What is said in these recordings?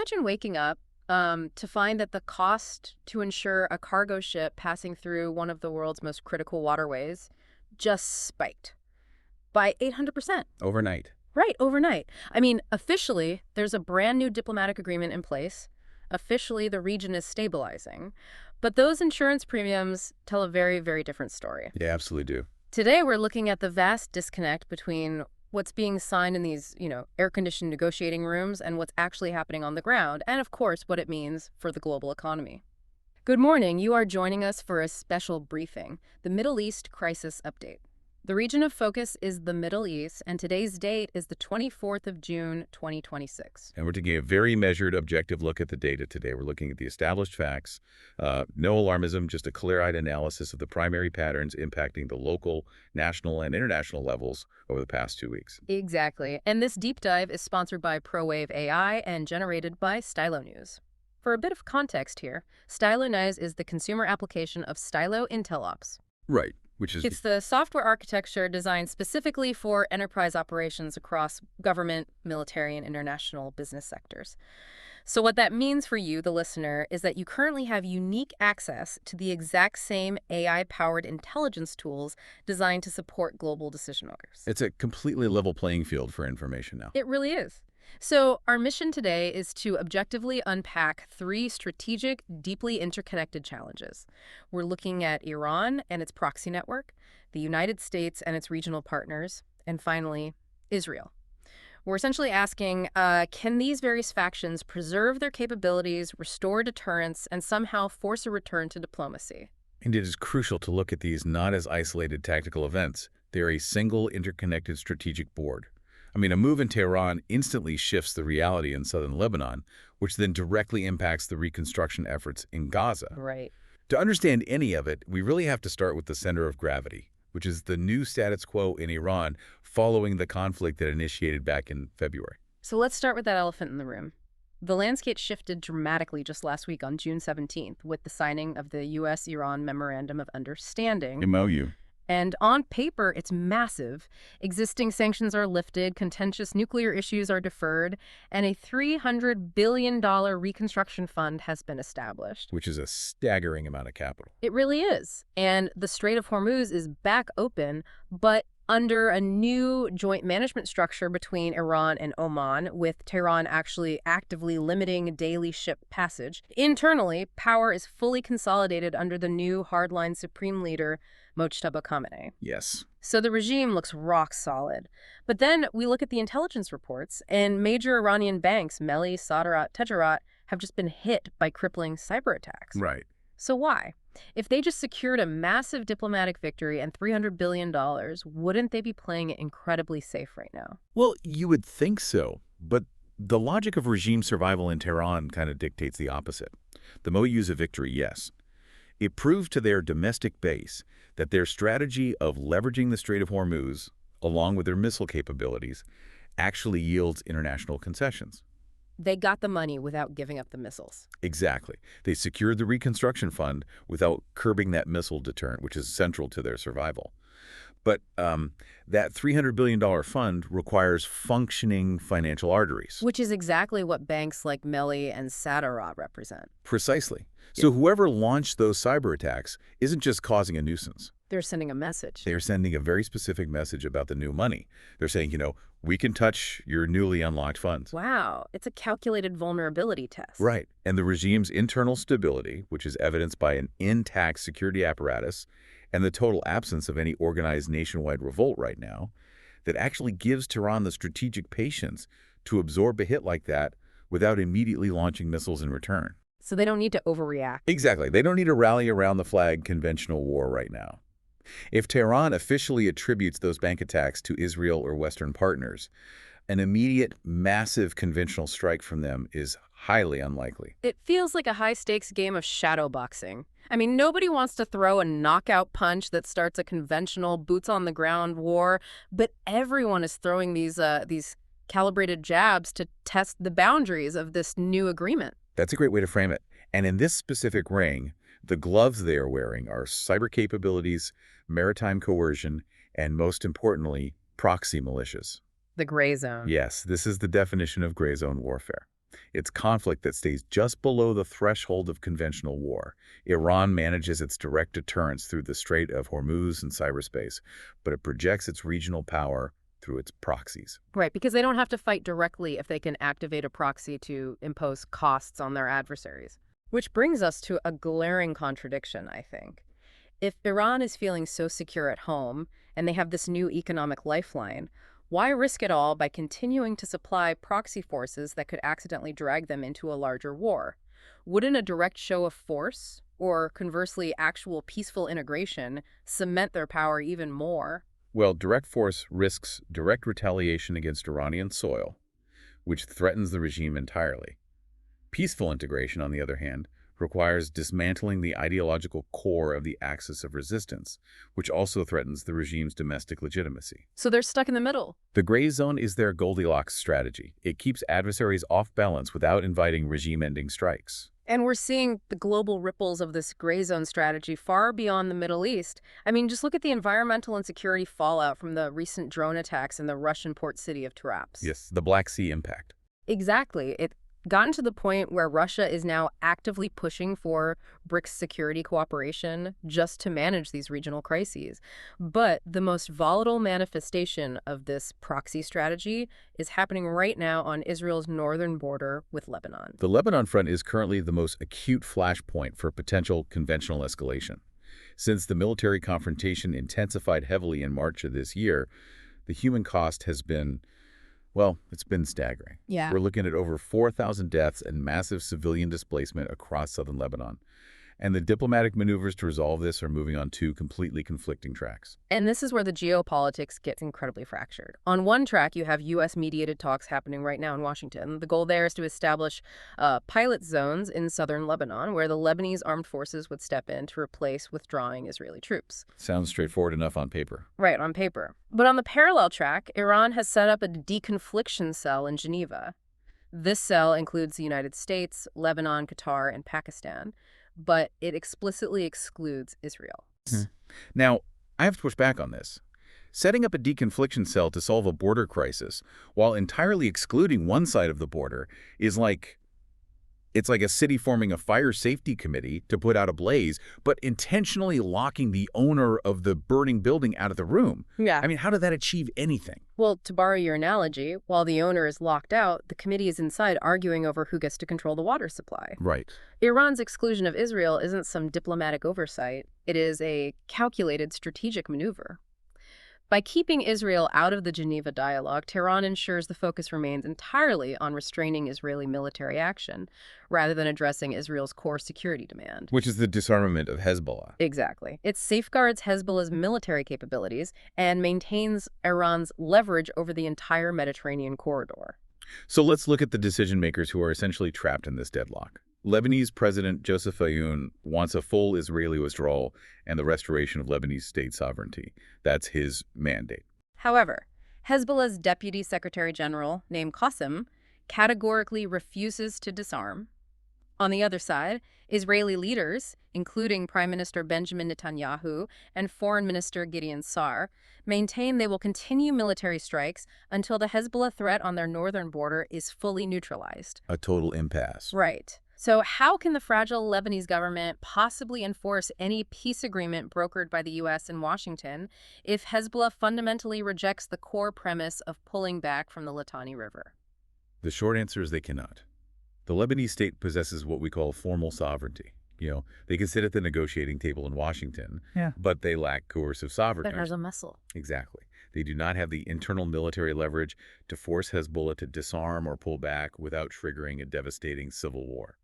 Imagine waking up to find that the cost to insure a cargo ship passing through one of the world's most critical waterways just spiked by 800%. Overnight. Right, overnight. I mean, officially, there's a brand new diplomatic agreement in place. Officially, the region is stabilizing. But those insurance premiums tell a very, very different story. They absolutely do. Today, we're looking at the vast disconnect between what's being signed in these, air-conditioned negotiating rooms and what's actually happening on the ground, and of course, what it means for the global economy. Good morning. You are joining us for a special briefing, the Middle East Crisis Update. The region of focus is the Middle East, and today's date is the 24th of June, 2026. And we're taking a very measured, objective look at the data today. We're looking at the established facts, no alarmism, just a clear-eyed analysis of the primary patterns impacting the local, national, and international levels over the past 2 weeks. Exactly. And this deep dive is sponsored by ProWave AI and generated by Stylo News. For a bit of context here, Stylo News is the consumer application of Stylo IntelOps. Right. Which is It's the software architecture designed specifically for enterprise operations across government, military, and international business sectors. So what that means for you, the listener, is that you currently have unique access to the exact same AI-powered intelligence tools designed to support global decision makers. it's a completely level playing field for information now. It really is. So our mission today is to objectively unpack three strategic, deeply interconnected challenges. We're looking at Iran and its proxy network, the United States and its regional partners, and finally, Israel. We're essentially asking, can these various factions preserve their capabilities, restore deterrence, and somehow force a return to diplomacy? And it is crucial to look at these not as isolated tactical events. They're a single, interconnected strategic board. I mean, a move in Tehran instantly shifts the reality in southern Lebanon, which then directly impacts the reconstruction efforts in Gaza. Right. To understand any of it, we really have to start with the center of gravity, which is the new status quo in Iran following the conflict that initiated back in February. So let's start with that elephant in the room. The landscape shifted dramatically just last week on June 17th with the signing of the U.S. Iran Memorandum of Understanding. MOU. And on paper, it's massive. Existing sanctions are lifted, contentious nuclear issues are deferred, and a $300 billion reconstruction fund has been established. Which is a staggering amount of capital. It really is. And the Strait of Hormuz is back open, but under a new joint management structure between Iran and Oman, with Tehran actually actively limiting daily ship passage. Internally, power is fully consolidated under the new hardline supreme leader, Mojtaba Khamenei. Yes. So the regime looks rock solid. But then we look at the intelligence reports, and major Iranian banks, Melli, Saderat, Tejarat, have just been hit by crippling cyber attacks. Right. So why? If they just secured a massive diplomatic victory and $300 billion, wouldn't they be playing it incredibly safe right now? Well, you would think so, but the logic of regime survival in Tehran kind of dictates the opposite. The MOU's a victory, yes. It proved to their domestic base that their strategy of leveraging the Strait of Hormuz, along with their missile capabilities, actually yields international concessions. They got the money without giving up the missiles. Exactly. They secured the reconstruction fund without curbing that missile deterrent, which is central to their survival. But that $300 billion fund requires functioning financial arteries. Which is exactly what banks like Melli and Saderat represent. Precisely. So whoever launched those cyber attacks isn't just causing a nuisance. They're sending a message. They're sending a very specific message about the new money. They're saying, we can touch your newly unlocked funds. Wow, it's a calculated vulnerability test. Right. And the regime's internal stability, which is evidenced by an intact security apparatus and the total absence of any organized nationwide revolt right now, that actually gives Tehran the strategic patience to absorb a hit like that without immediately launching missiles in return. So they don't need to overreact. Exactly. They don't need to rally around the flag conventional war right now. If Tehran officially attributes those bank attacks to Israel or Western partners, an immediate, massive conventional strike from them is highly unlikely. It feels like a high-stakes game of shadow boxing. I mean, nobody wants to throw a knockout punch that starts a conventional boots-on-the-ground war, but everyone is throwing these calibrated jabs to test the boundaries of this new agreement. That's a great way to frame it. And in this specific ring, the gloves they are wearing are cyber capabilities, maritime coercion, and most importantly, proxy militias. The gray zone. Yes, this is the definition of gray zone warfare. It's conflict that stays just below the threshold of conventional war. Iran manages its direct deterrence through the Strait of Hormuz and cyberspace, but it projects its regional power through its proxies. Right, because they don't have to fight directly if they can activate a proxy to impose costs on their adversaries. Which brings us to a glaring contradiction, I think. If Iran is feeling so secure at home and they have this new economic lifeline, why risk it all by continuing to supply proxy forces that could accidentally drag them into a larger war? Wouldn't a direct show of force, or conversely, actual peaceful integration, cement their power even more? Well, direct force risks direct retaliation against Iranian soil, which threatens the regime entirely. Peaceful integration, on the other hand, requires dismantling the ideological core of the axis of resistance, which also threatens the regime's domestic legitimacy. So they're stuck in the middle. The gray zone is their Goldilocks strategy. It keeps adversaries off balance without inviting regime-ending strikes. And we're seeing the global ripples of this gray zone strategy far beyond the Middle East. I mean, just look at the environmental and security fallout from the recent drone attacks in the Russian port city of Tarapps. Yes, the Black Sea impact. Exactly. It gotten to the point where Russia is now actively pushing for BRICS security cooperation just to manage these regional crises. But the most volatile manifestation of this proxy strategy is happening right now on Israel's northern border with Lebanon. The Lebanon front is currently the most acute flashpoint for potential conventional escalation. Since the military confrontation intensified heavily in March of this year, the human cost has been, well, it's been staggering. Yeah. We're looking at over 4,000 deaths and massive civilian displacement across southern Lebanon. And the diplomatic maneuvers to resolve this are moving on two completely conflicting tracks. And this is where the geopolitics gets incredibly fractured. On one track, you have U.S.-mediated talks happening right now in Washington. The goal there is to establish pilot zones in southern Lebanon where the Lebanese armed forces would step in to replace withdrawing Israeli troops. Sounds straightforward enough on paper. Right, on paper. But on the parallel track, Iran has set up a deconfliction cell in Geneva. This cell includes the United States, Lebanon, Qatar, and Pakistan, but it explicitly excludes Israel. Now, I have to push back on this. Setting up a deconfliction cell to solve a border crisis while entirely excluding one side of the border is like, it's like a city forming a fire safety committee to put out a blaze, but intentionally locking the owner of the burning building out of the room. Yeah. I mean, how did that achieve anything? Well, to borrow your analogy, while the owner is locked out, the committee is inside arguing over who gets to control the water supply. Right. Iran's exclusion of Israel isn't some diplomatic oversight. It is a calculated strategic maneuver. By keeping Israel out of the Geneva dialogue, Tehran ensures the focus remains entirely on restraining Israeli military action, rather than addressing Israel's core security demand. Which is the disarmament of Hezbollah. Exactly. It safeguards Hezbollah's military capabilities and maintains Iran's leverage over the entire Mediterranean corridor. So let's look at the decision makers who are essentially trapped in this deadlock. Lebanese President Joseph Aoun wants a full Israeli withdrawal and the restoration of Lebanese state sovereignty. That's his mandate. However, Hezbollah's Deputy Secretary General, named Qasem, categorically refuses to disarm. On the other side, Israeli leaders, including Prime Minister Benjamin Netanyahu and Foreign Minister Gideon Sa'ar, maintain they will continue military strikes until the Hezbollah threat on their northern border is fully neutralized. A total impasse. Right. So how can the fragile Lebanese government possibly enforce any peace agreement brokered by the U.S. and Washington if Hezbollah fundamentally rejects the core premise of pulling back from the Litani River? The short answer is they cannot. The Lebanese state possesses what we call formal sovereignty. They can sit at the negotiating table in Washington, but they lack coercive sovereignty. But there's a muscle. Exactly. They do not have the internal military leverage to force Hezbollah to disarm or pull back without triggering a devastating civil war.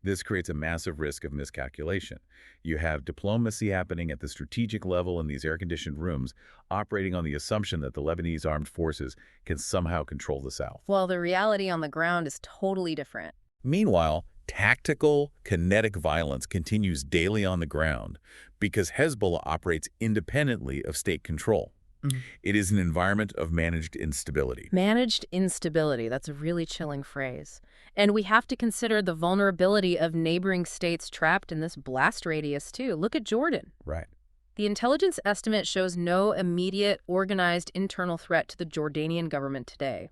This creates a massive risk of miscalculation. You have diplomacy happening at the strategic level in these air-conditioned rooms, operating on the assumption that the Lebanese armed forces can somehow control the South. Well, the reality on the ground is totally different. Meanwhile, tactical, kinetic violence continues daily on the ground because Hezbollah operates independently of state control. It is an environment of managed instability. Managed instability, that's a really chilling phrase. And we have to consider the vulnerability of neighboring states trapped in this blast radius, too. Look at Jordan. Right. The intelligence estimate shows no immediate, organized internal threat to the Jordanian government today.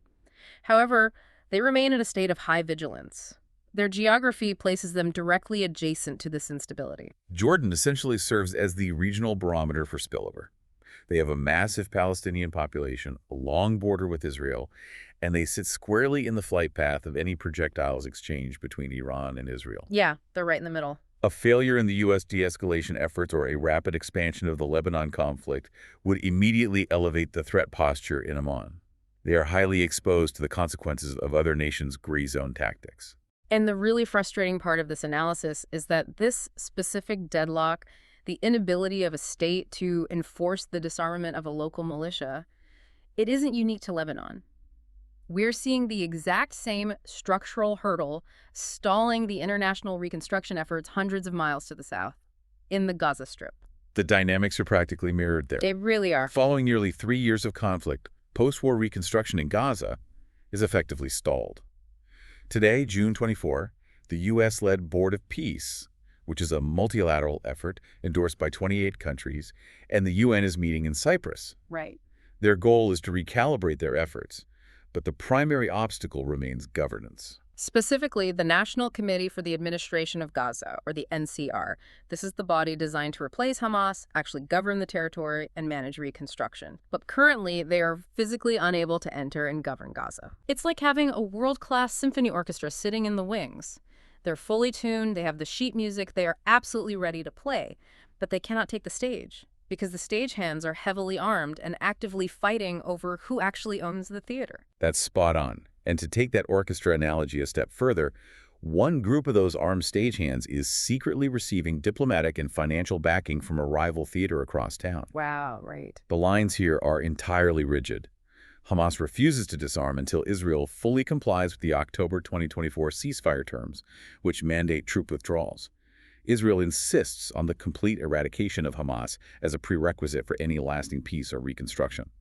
However, They remain in a state of high vigilance. Their geography places them directly adjacent to this instability. Jordan essentially serves as the regional barometer for spillover. They have a massive Palestinian population, a long border with Israel, and they sit squarely in the flight path of any projectiles exchanged between Iran and Israel. Yeah, they're right in the middle. A failure in the U.S. de-escalation efforts or a rapid expansion of the Lebanon conflict would immediately elevate the threat posture in Amman. They are highly exposed to the consequences of other nations' gray zone tactics. And the really frustrating part of this analysis is that this specific deadlock, the inability of a state to enforce the disarmament of a local militia, it isn't unique to Lebanon. We're seeing the exact same structural hurdle stalling the international reconstruction efforts hundreds of miles to the south, in the Gaza Strip. The dynamics are practically mirrored there. They really are. Following nearly 3 years of conflict, post-war reconstruction in Gaza is effectively stalled. Today, June 24, the U.S.-led Board of Peace, which is a multilateral effort endorsed by 28 countries, and the UN is meeting in Cyprus. Right. Their goal is to recalibrate their efforts, but the primary obstacle remains governance. Specifically, the National Committee for the Administration of Gaza, or the NCR. This is the body designed to replace Hamas, actually govern the territory, and manage reconstruction. But currently, they are physically unable to enter and govern Gaza. It's like having a world-class symphony orchestra sitting in the wings. They're fully tuned, they have the sheet music, they are absolutely ready to play, but they cannot take the stage, because the stagehands are heavily armed and actively fighting over who actually owns the theater. That's spot on. And to take that orchestra analogy a step further, one group of those armed stagehands is secretly receiving diplomatic and financial backing from a rival theater across town. Wow, right. The lines here are entirely rigid. Hamas refuses to disarm until Israel fully complies with the October 2024 ceasefire terms, which mandate troop withdrawals. Israel insists on the complete eradication of Hamas as a prerequisite for any lasting peace or reconstruction.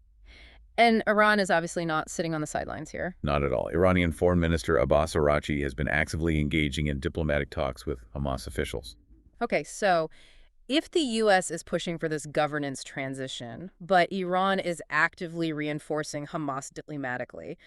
And Iran is obviously not sitting on the sidelines here. Not at all. Iranian Foreign Minister Abbas Araghchi has been actively engaging in diplomatic talks with Hamas officials. Okay, so if the U.S. is pushing for this governance transition, but Iran is actively reinforcing Hamas diplomatically,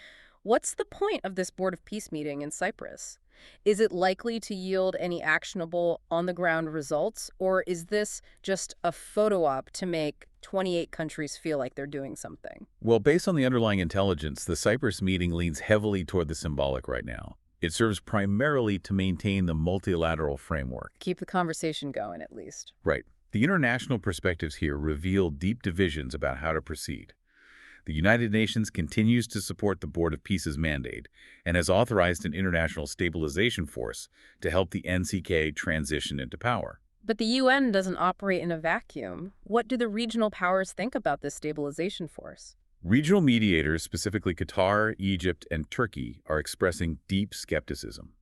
what's the point of this Board of Peace meeting in Cyprus? Is it likely to yield any actionable on-the-ground results, or is this just a photo op to make 28 countries feel like they're doing something? Well, based on the underlying intelligence, the Cyprus meeting leans heavily toward the symbolic right now. It serves primarily to maintain the multilateral framework. Keep the conversation going, at least. Right. The international perspectives here reveal deep divisions about how to proceed. The United Nations continues to support the Board of Peace's mandate and has authorized an international stabilization force to help the NCK transition into power. But the UN doesn't operate in a vacuum. What do the regional powers think about this stabilization force? Regional mediators, specifically Qatar, Egypt, and Turkey, are expressing deep skepticism.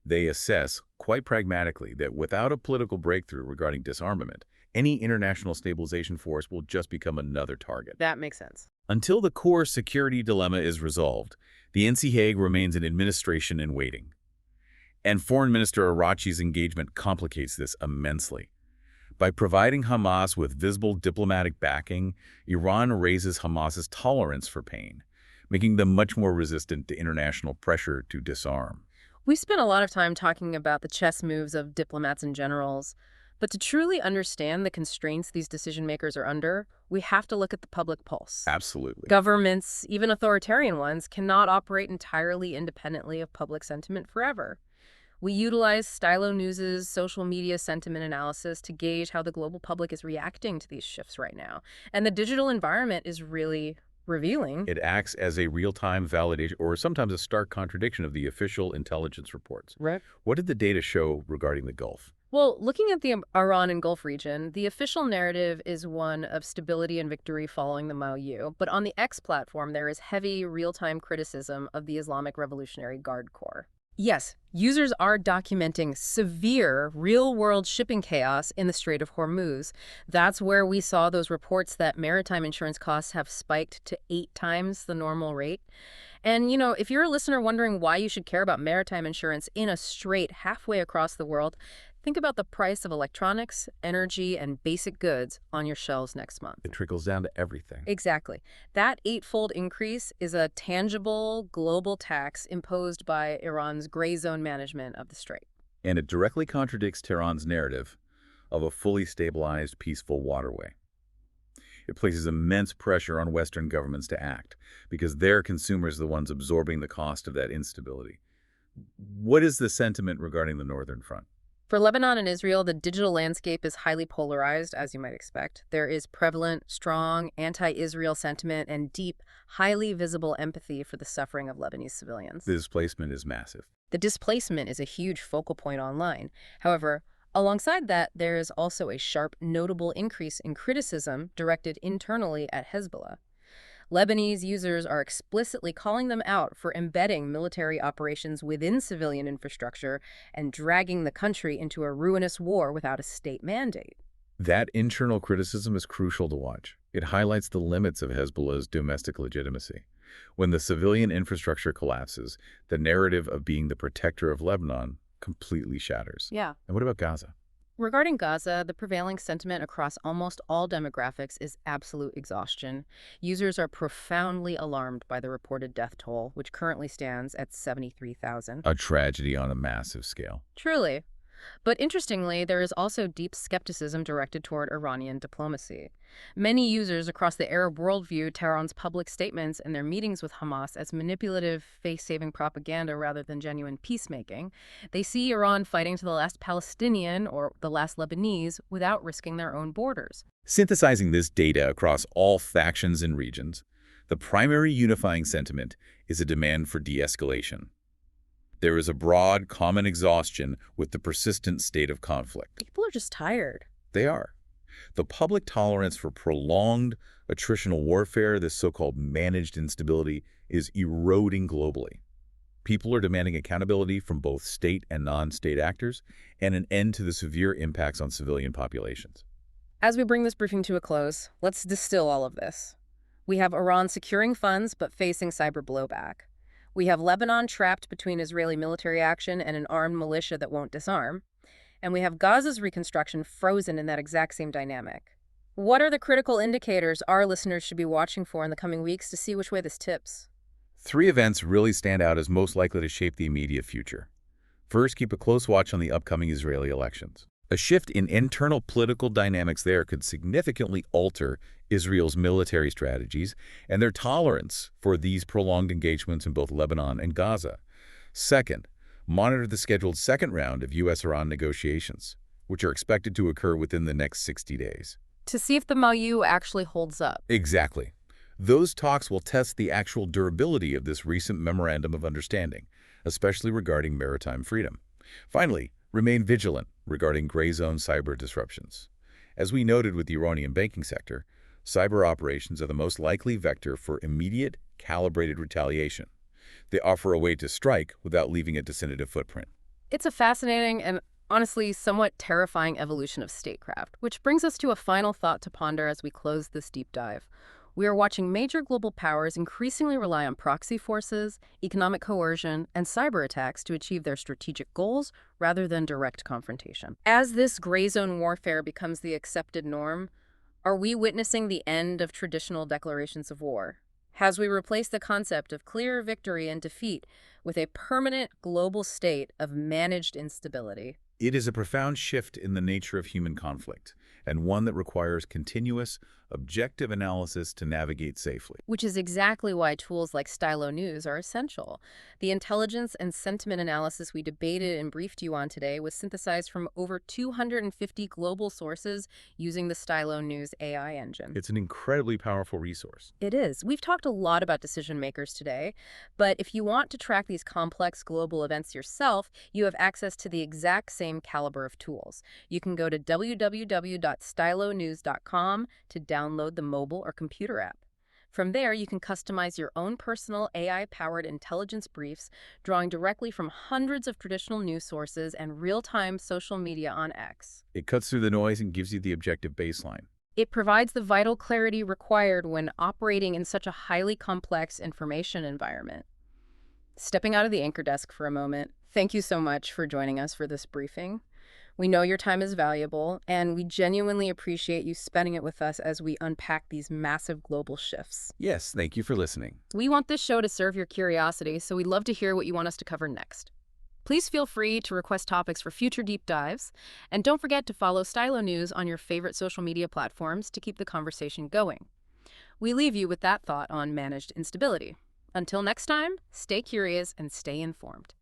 They assess, quite pragmatically, that without a political breakthrough regarding disarmament, any international stabilization force will just become another target. That makes sense. Until the core security dilemma is resolved, the NCK remains an administration in waiting. And Foreign Minister Araghchi's engagement complicates this immensely. By providing Hamas with visible diplomatic backing, Iran raises Hamas's tolerance for pain, making them much more resistant to international pressure to disarm. We spent a lot of time talking about the chess moves of diplomats and generals, but to truly understand the constraints these decision makers are under, we have to look at the public pulse. Absolutely. Governments, even authoritarian ones, cannot operate entirely independently of public sentiment forever. We utilize Stylo News's social media sentiment analysis to gauge how the global public is reacting to these shifts right now. And the digital environment is really revealing. It acts as a real-time validation or sometimes a stark contradiction of the official intelligence reports. Right. What did the data show regarding the Gulf? Well, looking at the Iran and Gulf region, the official narrative is one of stability and victory following the Mao. But on the X platform, there is heavy real-time criticism of the Islamic Revolutionary Guard Corps. Yes, users are documenting severe real-world shipping chaos in the Strait of Hormuz. That's where we saw those reports that maritime insurance costs have spiked to 8 times the normal rate. And, if you're a listener wondering why you should care about maritime insurance in a strait halfway across the world, Think about the price of electronics, energy, and basic goods on your shelves next month. It trickles down to everything. Exactly. That eightfold increase is a tangible global tax imposed by Iran's gray zone management of the strait. And it directly contradicts Tehran's narrative of a fully stabilized, peaceful waterway. It places immense pressure on Western governments to act because their consumers are the ones absorbing the cost of that instability. What is the sentiment regarding the Northern Front? For Lebanon and Israel, the digital landscape is highly polarized, as you might expect. There is prevalent, strong anti-Israel sentiment and deep, highly visible empathy for the suffering of Lebanese civilians. The displacement is massive. The displacement is a huge focal point online. However, alongside that, there is also a sharp, notable increase in criticism directed internally at Hezbollah. Lebanese users are explicitly calling them out for embedding military operations within civilian infrastructure and dragging the country into a ruinous war without a state mandate. That internal criticism is crucial to watch. It highlights the limits of Hezbollah's domestic legitimacy. When the civilian infrastructure collapses, the narrative of being the protector of Lebanon completely shatters. Yeah. And what about Gaza? Regarding Gaza, the prevailing sentiment across almost all demographics is absolute exhaustion. Users are profoundly alarmed by the reported death toll, which currently stands at 73,000. A tragedy on a massive scale. Truly. But interestingly, there is also deep skepticism directed toward Iranian diplomacy. Many users across the Arab world view Tehran's public statements and their meetings with Hamas as manipulative, face-saving propaganda rather than genuine peacemaking. They see Iran fighting to the last Palestinian or the last Lebanese without risking their own borders. Synthesizing this data across all factions and regions, the primary unifying sentiment is a demand for de-escalation. There is a broad, common exhaustion with the persistent state of conflict. People are just tired. They are. The public tolerance for prolonged attritional warfare, this so-called managed instability, is eroding globally. People are demanding accountability from both state and non-state actors and an end to the severe impacts on civilian populations. As we bring this briefing to a close, let's distill all of this. We have Iran securing funds but facing cyber blowback. We have Lebanon trapped between Israeli military action and an armed militia that won't disarm. And we have Gaza's reconstruction frozen in that exact same dynamic. What are the critical indicators our listeners should be watching for in the coming weeks to see which way this tips? 3 events really stand out as most likely to shape the immediate future. First, keep a close watch on the upcoming Israeli elections. A shift in internal political dynamics there could significantly alter Israel's military strategies and their tolerance for these prolonged engagements in both Lebanon and Gaza. Second, monitor the scheduled second round of U.S. Iran negotiations, which are expected to occur within the next 60 days. To see if the milieu actually holds up. Exactly. Those talks will test the actual durability of this recent Memorandum of Understanding, especially regarding maritime freedom. Finally, remain vigilant regarding gray zone cyber disruptions. As we noted with the Iranian banking sector, cyber operations are the most likely vector for immediate, calibrated retaliation. They offer a way to strike without leaving a definitive footprint. It's a fascinating and honestly somewhat terrifying evolution of statecraft, which brings us to a final thought to ponder as we close this deep dive. We are watching major global powers increasingly rely on proxy forces, economic coercion, and cyber attacks to achieve their strategic goals rather than direct confrontation. As this gray zone warfare becomes the accepted norm, are we witnessing the end of traditional declarations of war? As we replace the concept of clear victory and defeat with a permanent global state of managed instability? It is a profound shift in the nature of human conflict, and one that requires continuous, objective analysis to navigate safely. Which is exactly why tools like Stylo News are essential. The intelligence and sentiment analysis we debated and briefed you on today was synthesized from over 250 global sources using the Stylo News AI engine. It's an incredibly powerful resource. It is. We've talked a lot about decision makers today, but if you want to track these complex global events yourself, you have access to the exact same caliber of tools. You can go to www.stylonews.com to download the mobile or computer app. From there, you can customize your own personal AI-powered intelligence briefs, drawing directly from hundreds of traditional news sources and real-time social media on X. It cuts through the noise and gives you the objective baseline. It provides the vital clarity required when operating in such a highly complex information environment. Stepping out of the anchor desk for a moment, thank you so much for joining us for this briefing. We know your time is valuable, and we genuinely appreciate you spending it with us as we unpack these massive global shifts. Yes, thank you for listening. We want this show to serve your curiosity, so we'd love to hear what you want us to cover next. Please feel free to request topics for future deep dives, and don't forget to follow Stylo News on your favorite social media platforms to keep the conversation going. We leave you with that thought on managed instability. Until next time, stay curious and stay informed.